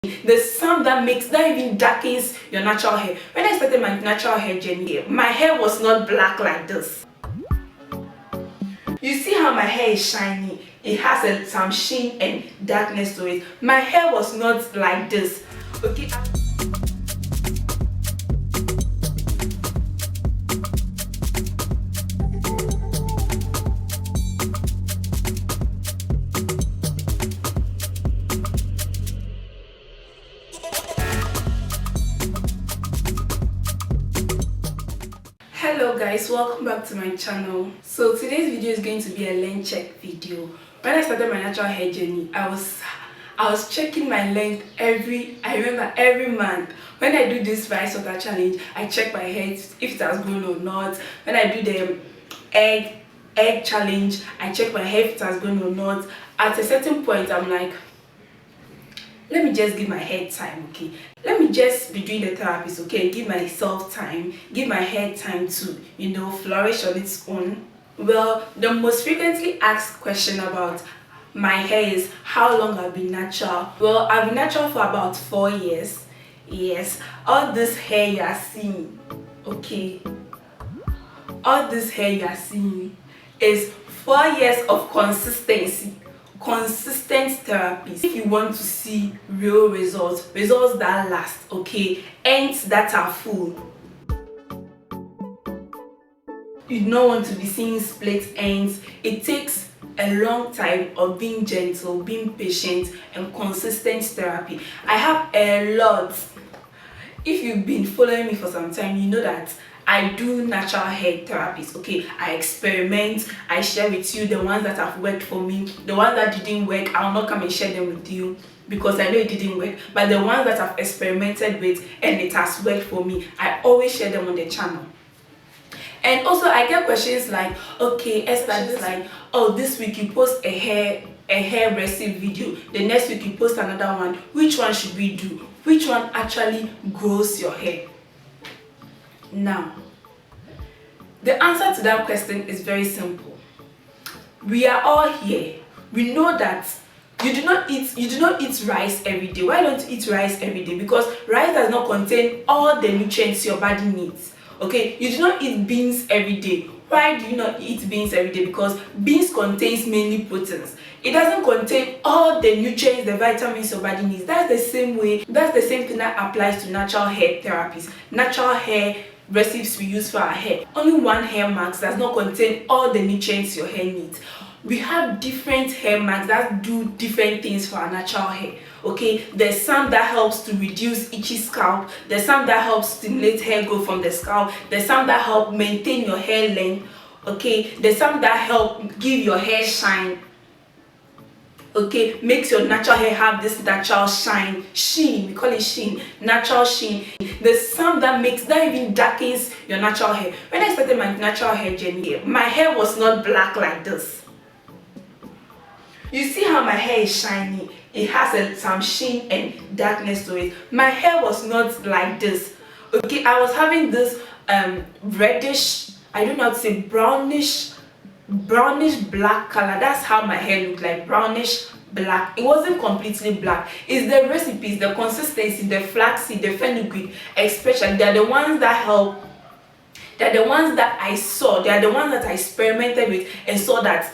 There's some that even darkens your natural hair. When I started my natural hair journey, my hair was not black like this. You see how my hair is shiny? It has some sheen and darkness to it. My hair was not like this. Okay. Hello guys, welcome back to my channel. So today's video is going to be a length check video. When I started my natural hair journey, I was checking my length I remember every month. When I do this rice water challenge, I check my hair if it has grown or not. When I do the egg challenge, I check my hair if it has grown or not. At a certain point, I'm like, let me just give my hair time, okay? Let me just be doing the therapies, okay? Give myself time, give my hair time to, flourish on its own. Well, the most frequently asked question about my hair is how long I've been natural. Well, I've been natural for about 4 years. Yes, all this hair you are seeing, okay? All this hair you are seeing is 4 years of consistency. Consistent therapies. If you want to see real results that last, okay, ends that are full, you don't want to be seeing split ends. It takes a long time of being gentle, being patient, and consistent therapy. I have a lot. If you've been following me for some time, you know that I do natural hair therapies, okay? I experiment, I share with you the ones that have worked for me. The ones that didn't work, I'll not come and share them with you because I know it didn't work. But the ones that I've experimented with and it has worked for me, I always share them on the channel. And also I get questions like, okay, Esther, like, oh, this week you post a hair recipe video, the next week you post another one. Which one should we do? Which one actually grows your hair? Now, the answer to that question is very simple. We are all here. We know that you do not eat rice every day. Why don't you eat rice every day? Because rice does not contain all the nutrients your body needs. Okay, you do not eat beans every day. Why do you not eat beans every day? Because beans contains mainly proteins. It doesn't contain all the nutrients, the vitamins your body needs. That's the same thing that applies to natural hair therapies. Natural hair recipes we use for our hair. Only one hair mask does not contain all the nutrients your hair needs. We have different hair masks that do different things for our natural hair. Okay, there's some that helps to reduce itchy scalp. There's some that helps stimulate hair growth from the scalp. There's some that help maintain your hair length. Okay, there's some that help give your hair shine. Okay, makes your natural hair have this natural sheen. We call it sheen, natural sheen. There's some that even darkens your natural hair. When I started my natural hair journey, my hair was not black like this. You see how my hair is shiny? It has some sheen and darkness to it. My hair was not like this. Okay, I was having this reddish, I don't know how to say, brownish black color. That's how my hair looked like, brownish black. It wasn't completely black. It's the recipes, the consistency, the flaxseed, the fenugreek, especially, they're the ones that help. They're the ones that I saw. They're the ones that I experimented with and saw that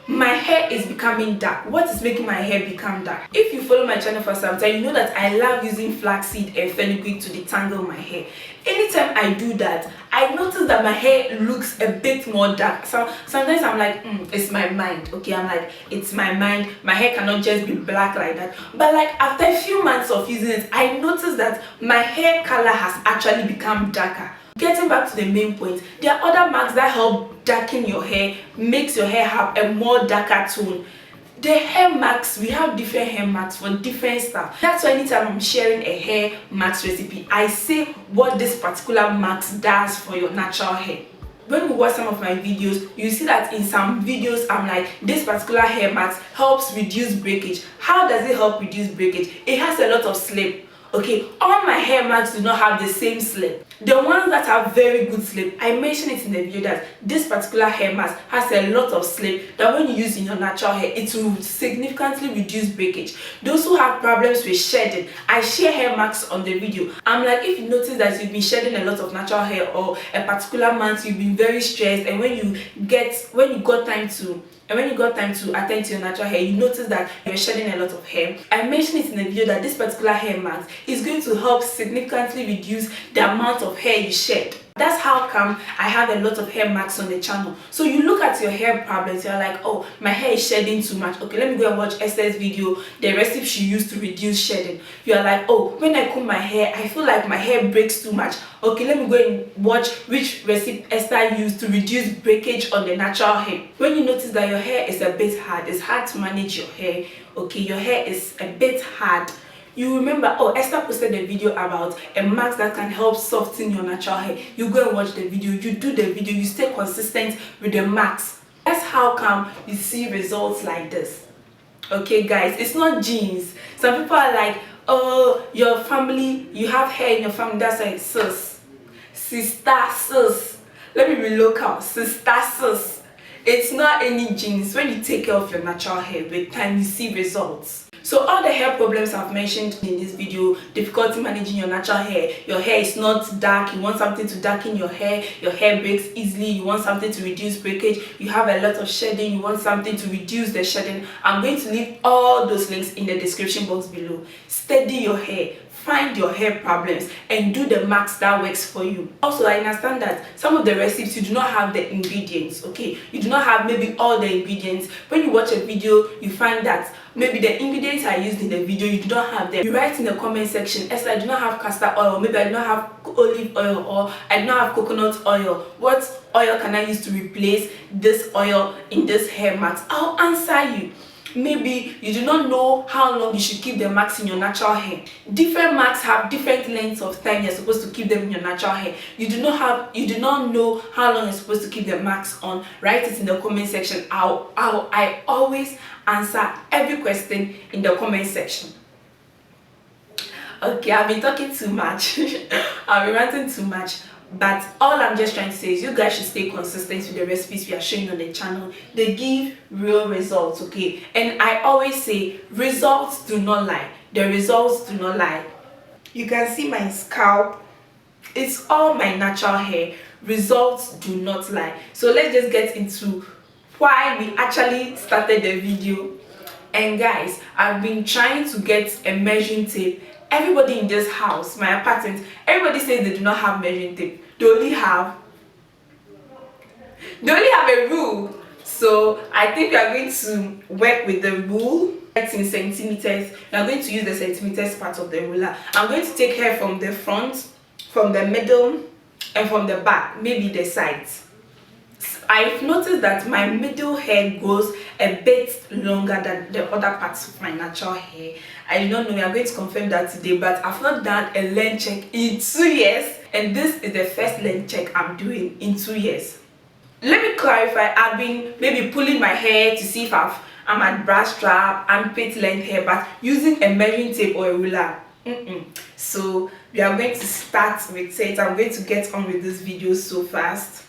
my hair is becoming dark. What is making my hair become dark? If you follow my channel for some time, you know that I love using flaxseed and fenugreek to detangle my hair. Anytime I do that, I notice that my hair looks a bit more dark. So sometimes I'm like, it's my mind. Okay, I'm like, it's my mind. My hair cannot just be black like that. But like after a few months of using it, I noticed that my hair color has actually become darker. Getting back to the main point, there are other masks that help darken your hair, makes your hair have a more darker tone. The hair masks, we have different hair masks for different stuff. That's why anytime I'm sharing a hair mask recipe, I say what this particular mask does for your natural hair. When we watch some of my videos, you see that in some videos I'm like, this particular hair mask helps reduce breakage. How does it help reduce breakage? It has a lot of slip. Okay, all my hair masks do not have the same slip. The ones that have very good sleep, I mentioned it in the video that this particular hair mask has a lot of sleep that when you use in your natural hair, it will significantly reduce breakage. Those who have problems with shedding, I share hair masks on the video. I'm like, if you notice that you've been shedding a lot of natural hair, or a particular month you've been very stressed, and when you got time to attend to your natural hair, you notice that you're shedding a lot of hair, I mentioned it in the video that this particular hair mask is going to help significantly reduce the amount of hair you shed. That's how come I have a lot of hair masks on the channel. So you look at your hair problems, you're like, oh, my hair is shedding too much. Okay, let me go and watch Esther's video, the recipe she used to reduce shedding. You're like, oh, when I comb my hair, I feel like my hair breaks too much. Okay, let me go and watch which recipe Esther used to reduce breakage on the natural hair. When you notice that your hair is a bit hard, it's hard to manage your hair. Okay, your hair is a bit hard. You remember, oh, Esther posted a video about a mask that can help soften your natural hair. You go and watch the video, you do the video, you stay consistent with the mask. That's how come you see results like this. Okay, guys, it's not genes. Some people are like, oh, your family, you have hair in your family. That's like, sis, sister, sis. Let me be local, sister, sis. It's not any genes. When you take care of your natural hair, with time you see results. So all the hair problems I've mentioned in this video, difficulty managing your natural hair, your hair is not dark, you want something to darken your hair breaks easily, you want something to reduce breakage, you have a lot of shedding, you want something to reduce the shedding, I'm going to leave all those links in the description box below. Steady your hair, find your hair problems, and do the mask that works for you. Also, I understand that some of the recipes you do not have the ingredients, okay? You do not have maybe all the ingredients. When you watch a video, you find that maybe the ingredients I used in the video, you do not have them. You write in the comment section, Esther, I do not have castor oil, maybe I do not have olive oil, or I do not have coconut oil. What oil can I use to replace this oil in this hair mask? I'll answer you. Maybe you do not know how long you should keep the marks in your natural hair. Different marks have different lengths of time you're supposed to keep them in your natural hair. You do not know how long you're supposed to keep the marks on. Write it in the comment section. I always answer every question in the comment section. Okay, I've been talking too much. I've been ranting too much. But all I'm just trying to say is you guys should stay consistent with the recipes we are showing on the channel. They give real results, okay? And I always say results do not lie. The results do not lie. You can see my scalp. It's all my natural hair. Results do not lie. So let's just get into why we actually started the video. And guys, I've been trying to get a measuring tape. Everybody in this house, my apartment, everybody says they do not have measuring tape. They only have a rule. So I think we are going to work with the rule. It's in centimeters. We are going to use the centimeters part of the ruler. I'm going to take hair from the front, from the middle, and from the back, maybe the sides. I've noticed that my middle hair goes a bit longer than the other parts of my natural hair. I do not know, we are going to confirm that today, but I've not done a length check in 2 years, and this is the first length check I'm doing in 2 years. Let me clarify, I've been maybe pulling my hair to see if I'm at bra strap, armpit length hair, but using a measuring tape or a ruler. So we are going to start with it. I'm going to get on with this video so fast.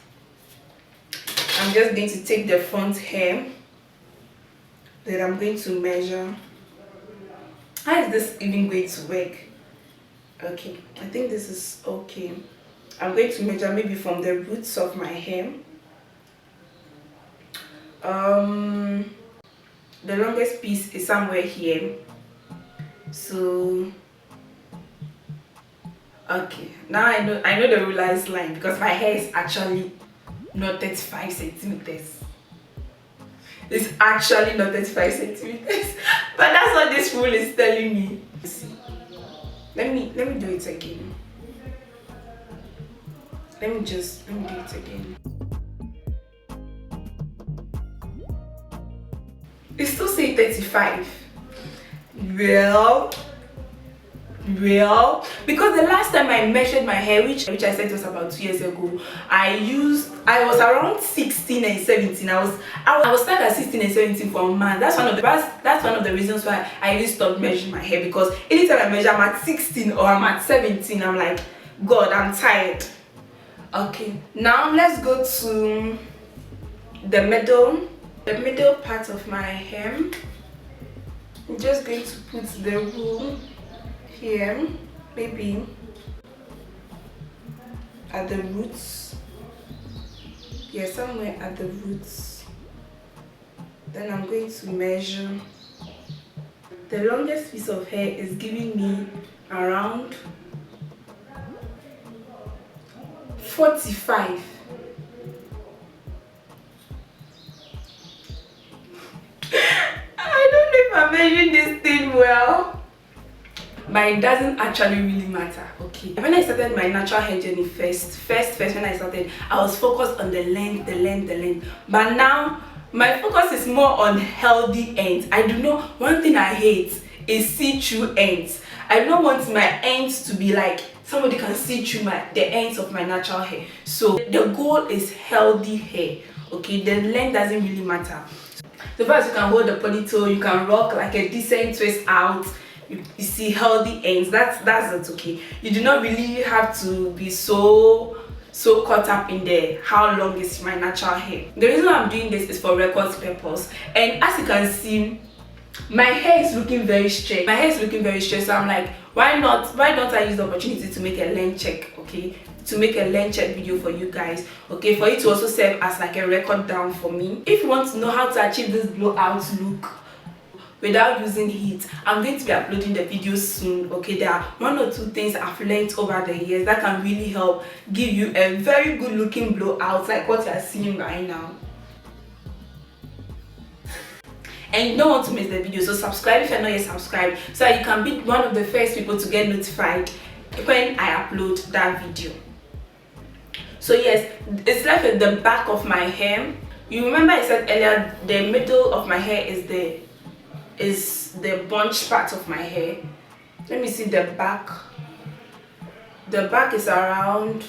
I'm just going to take the front hair, then I'm going to measure. How is this even going to work? Okay, I think this is okay. I'm going to measure maybe from the roots of my hair. The longest piece is somewhere here. So okay, now I know the ruler is lying because my hair is actually not 35 centimeters. It's actually not 35 centimeters, but that's what this rule is telling me. See, let me do it again. Let me do it again. It's still saying 35. Well, because the last time I measured my hair, which I said was about 2 years ago, I was around 16 and 17. I was stuck at 16 and 17 for a month. That's one of the reasons why I really stopped measuring my hair, because anytime I measure I'm at 16 or I'm at 17, I'm like, God, I'm tired. Okay, now let's go to the middle part of my hair. I'm just going to put the wool here, maybe at the roots. Yeah, somewhere at the roots. Then I'm going to measure. The longest piece of hair is giving me around 45. I don't know if I'm measuring this thing well, but it doesn't actually really matter. Okay, when I started my natural hair journey first when I started, I was focused on the length, but now my focus is more on healthy ends. I do not, one thing I hate is see-through ends. I don't want my ends to be like somebody can see through the ends of my natural hair. So the goal is healthy hair. Okay, the length doesn't really matter. So first, you can hold the ponytail, you can rock like a decent twist out. You see healthy ends. That's it. Okay, you do not really have to be so caught up in the how long is my natural hair. The reason I'm doing this is for record purpose, and as you can see, my hair is looking very straight. So I'm like, why don't I use the opportunity to make a length check? Okay, to make a length check video for you guys. Okay, for it to also serve as like a record down for me. If you want to know how to achieve this blowout look without using heat, I'm going to be uploading the videos soon. Okay, there are 1 or 2 things I've learned over the years that can really help give you a very good looking blowout like what you're seeing right now. And you don't want to miss the video, so subscribe if you're not yet subscribed, so that you can be one of the first people to get notified when I upload that video. So yes, it's left at the back of my hair. You remember I said earlier the middle of my hair is the bunch part of my hair. Let me see the back. The back is around,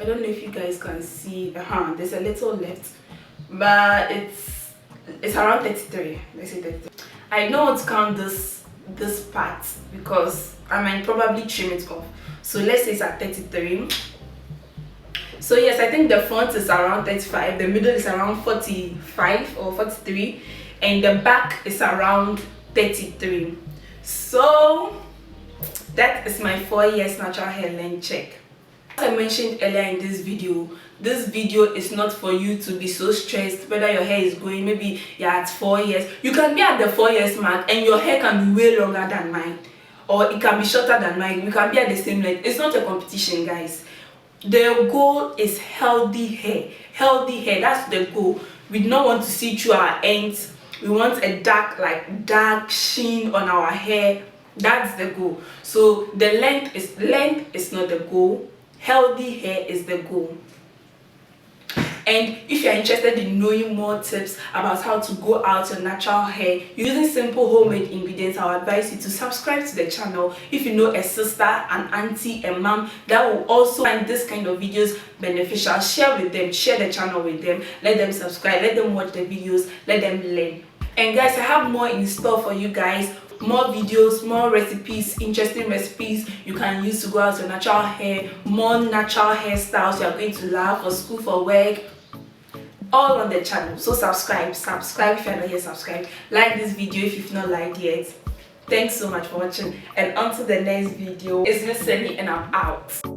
I don't know if you guys can see, there's a little left, but it's around 33. Let's say 33. I don't want to count this part because I might probably trim it off. So let's say it's at 33. So yes, I think the front is around 35, the middle is around 45 or 43, and the back is around 33. So that is my 4 years natural hair length check. As I mentioned earlier in this video is not for you to be so stressed whether your hair is growing. Maybe you're at 4 years. You can be at the 4 years mark and your hair can be way longer than mine, or it can be shorter than mine. We can be at the same length. It's not a competition, guys. The goal is healthy hair. Healthy hair, that's the goal. We do not want to see through our ends. We want a dark sheen on our hair. That's the goal. So the length is not the goal. Healthy hair is the goal. And if you're interested in knowing more tips about how to grow out your natural hair using simple homemade ingredients, I would advise you to subscribe to the channel. If you know a sister, an auntie, a mom that will also find this kind of videos beneficial, share with them, share the channel with them, let them subscribe, let them watch the videos, let them learn. And guys, I have more in store for you guys. More videos, more recipes, interesting recipes you can use to grow out your natural hair, more natural hairstyles you are going to love for school, for work, all on the channel. So subscribe if you're not yet subscribed. Like this video if you've not liked yet. Thanks so much for watching, and until the next video, it's Miss Sally and I'm out.